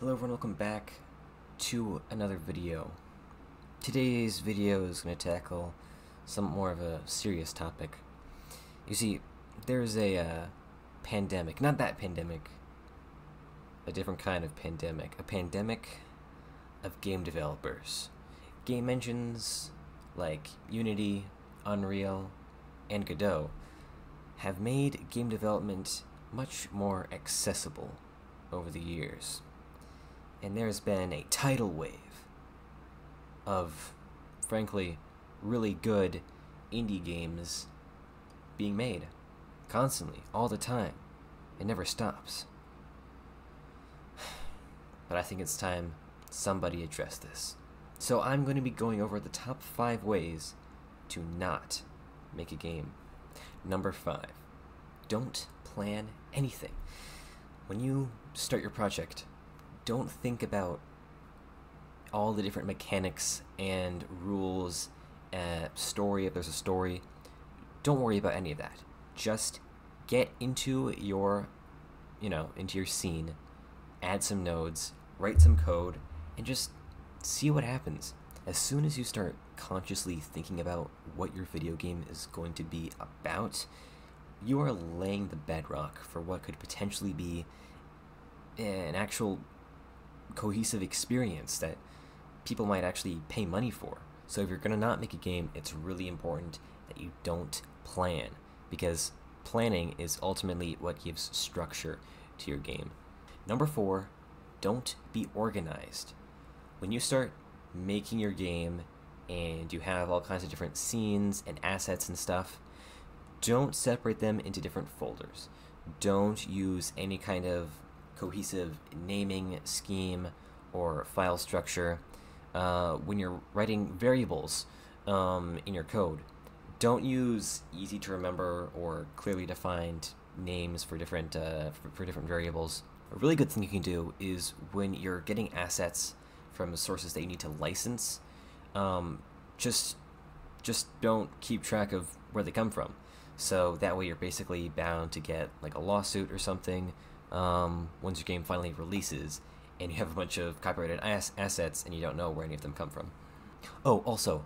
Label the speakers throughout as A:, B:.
A: Hello everyone, welcome back to another video. Today's video is going to tackle some more of a serious topic. You see, there's a pandemic, not that pandemic, a different kind of pandemic, a pandemic of game developers. Game engines like Unity, Unreal, and Godot have made game development much more accessible over the years. And there's been a tidal wave of, frankly, really good indie games being made constantly, all the time. It never stops. But I think it's time somebody address this. So I'm going to be going over the top 5 ways to not make a game. Number 5, don't plan anything. When you start your project, don't think about all the different mechanics and rules, story if there's a story. Don't worry about any of that. Just get into your, into your scene, add some nodes, write some code, and just see what happens. As soon as you start consciously thinking about what your video game is going to be about, you are laying the bedrock for what could potentially be an actual cohesive experience that people might actually pay money for. So if you're gonna not make a game, it's really important that you don't plan, because planning is ultimately what gives structure to your game. Number 4, don't be organized. When you start making your game and you have all kinds of different scenes and assets and stuff, don't separate them into different folders. Don't use any kind of cohesive naming scheme or file structure. When you're writing variables in your code, don't use easy to remember or clearly defined names for different variables. A really good thing you can do is when you're getting assets from sources that you need to license, just don't keep track of where they come from. So that way you're basically bound to get like a lawsuit or something once your game finally releases and you have a bunch of copyrighted assets and you don't know where any of them come from. Oh, also,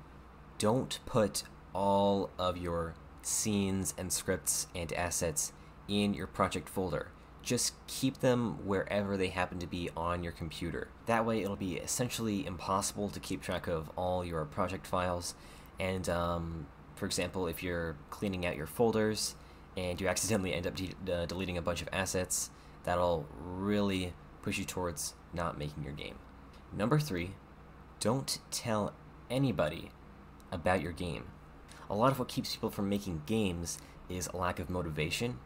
A: don't put all of your scenes and scripts and assets in your project folder. Just keep them wherever they happen to be on your computer. That way it'll be essentially impossible to keep track of all your project files. And for example, if you're cleaning out your folders and you accidentally end up deleting a bunch of assets, that'll really push you towards not making your game. Number 3, don't tell anybody about your game. A lot of what keeps people from making games is a lack of motivation,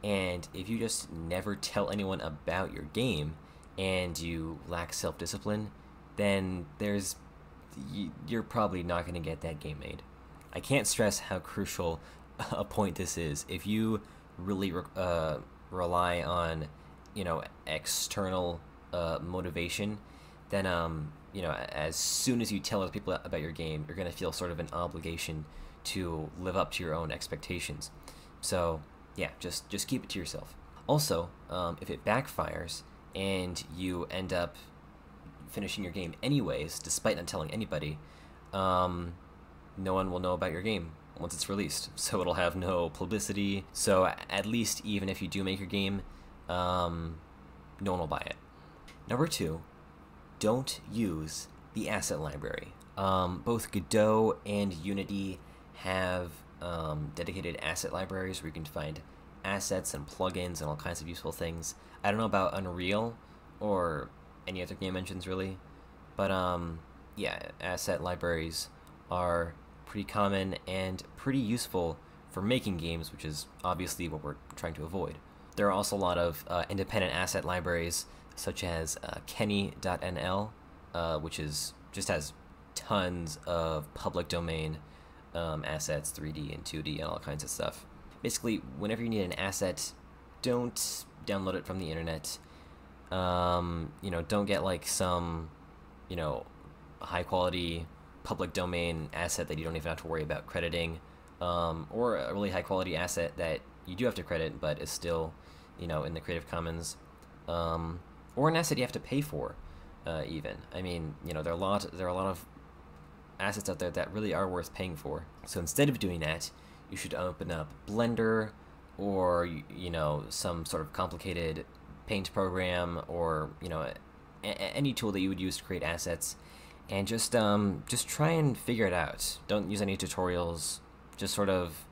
A: and if you just never tell anyone about your game and you lack self-discipline, then you're probably not going to get that game made. I can't stress how crucial a point this is. If you really rely on external motivation, then as soon as you tell other people about your game, you're going to feel sort of an obligation to live up to your own expectations. So yeah, just keep it to yourself. Also, if it backfires and you end up finishing your game anyways, despite not telling anybody, no one will know about your game once it's released, so it'll have no publicity. So at least even if you do make your game, no one will buy it. Number 2, don't use the asset library. Both Godot and Unity have dedicated asset libraries where you can find assets and plugins and all kinds of useful things. I don't know about Unreal or any other game engines really, but yeah, asset libraries are pretty common and pretty useful for making games, which is obviously what we're trying to avoid. There are also a lot of independent asset libraries, such as Kenny.nl, which just has tons of public domain assets, 3D and 2D and all kinds of stuff. Basically, whenever you need an asset, don't download it from the internet. Don't get like some, high quality public domain asset that you don't even have to worry about crediting, or a really high quality asset that you do have to credit but is still in the Creative Commons or an asset you have to pay for, even. I mean, you know, there are a lot of assets out there that really are worth paying for. So instead of doing that, you should open up Blender, or you know, some sort of complicated paint program, or you know, any tool that you would use to create assets, and just try and figure it out. Don't use any tutorials. Just sort of,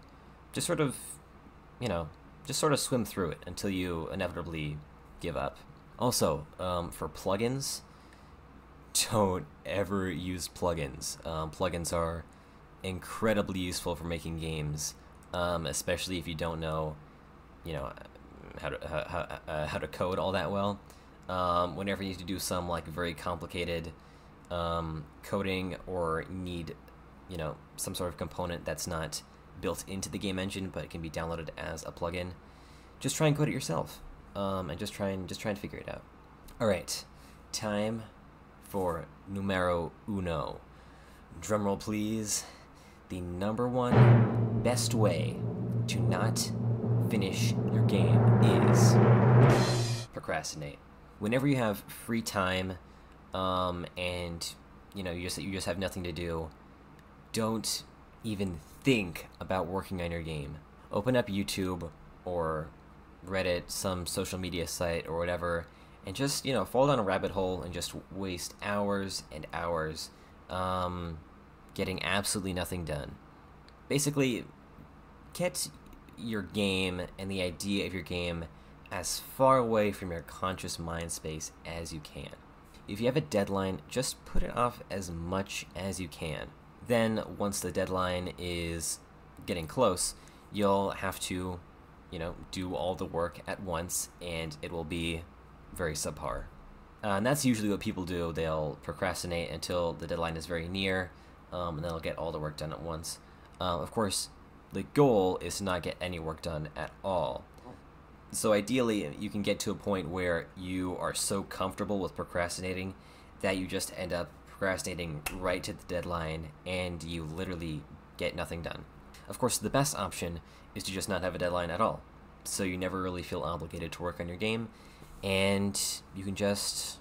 A: you know, just sort of swim through it until you inevitably give up. Also, for plugins, don't ever use plugins. Plugins are incredibly useful for making games, especially if you don't know, you know, how to code all that well. Whenever you need to do some like very complicated coding, or need, you know, some sort of component that's not built into the game engine but it can be downloaded as a plugin, just try and code it yourself, and just try and figure it out. All right, time for numero uno. Drumroll please. The #1 best way to not finish your game is procrastinate. Whenever you have free time, and you know, you just have nothing to do, don't even think about working on your game. Open up YouTube or Reddit, some social media site or whatever, and just, you know, fall down a rabbit hole and just waste hours and hours getting absolutely nothing done. Basically, get your game and the idea of your game as far away from your conscious mind space as you can. If you have a deadline, just put it off as much as you can. Then, once the deadline is getting close, you'll have to, you know, do all the work at once, and it will be very subpar. And that's usually what people do. They'll procrastinate until the deadline is very near, and then they'll get all the work done at once. Of course, the goal is to not get any work done at all. So ideally, you can get to a point where you are so comfortable with procrastinating that you just end up procrastinating right to the deadline, and you literally get nothing done. Of course, the best option is to just not have a deadline at all, so you never really feel obligated to work on your game, and you can just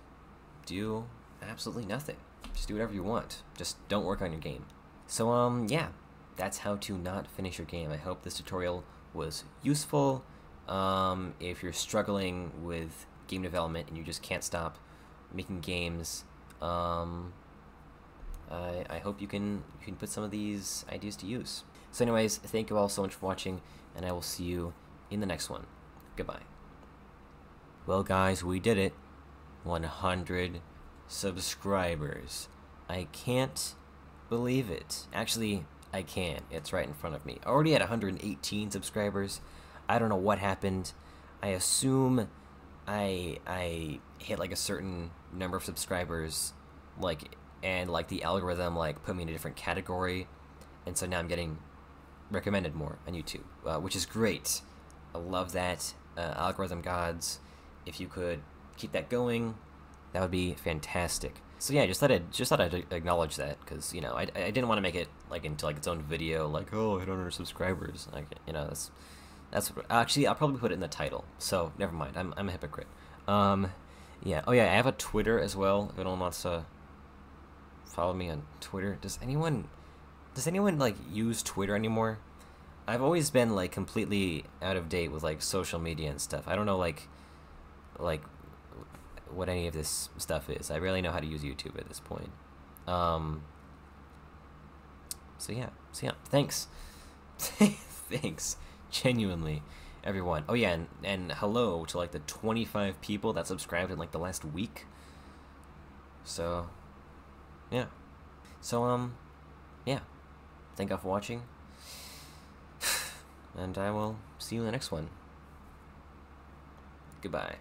A: do absolutely nothing. Just do whatever you want. Just don't work on your game. So, yeah, that's how to not finish your game. I hope this tutorial was useful. If you're struggling with game development and you just can't stop making games, I hope you can put some of these ideas to use. So anyways, thank you all so much for watching, and I will see you in the next one. Goodbye. Well guys, we did it. 100 subscribers. I can't believe it. Actually, I can. It's right in front of me. I already had 118 subscribers. I don't know what happened. I assume I hit like a certain number of subscribers, and the algorithm put me in a different category, and so now I'm getting recommended more on YouTube, which is great. I love that. Algorithm gods, if you could keep that going, that would be fantastic. So yeah, just thought I'd acknowledge that, because you know I didn't want to make it into its own video, oh, I hit 100 subscribers. That's actually, I'll probably put it in the title, so never mind. I'm a hypocrite. Yeah. Oh yeah, I have a Twitter as well. If anyone wants to follow me on Twitter, does anyone use Twitter anymore? I've always been completely out of date with social media and stuff. I don't know what any of this stuff is. I barely know how to use YouTube at this point. So yeah. Thanks. Thanks. Genuinely, everyone. Oh yeah, and hello to the 25 people that subscribed in the last week. So yeah. So yeah. Thank you all for watching. And I will see you in the next one. Goodbye.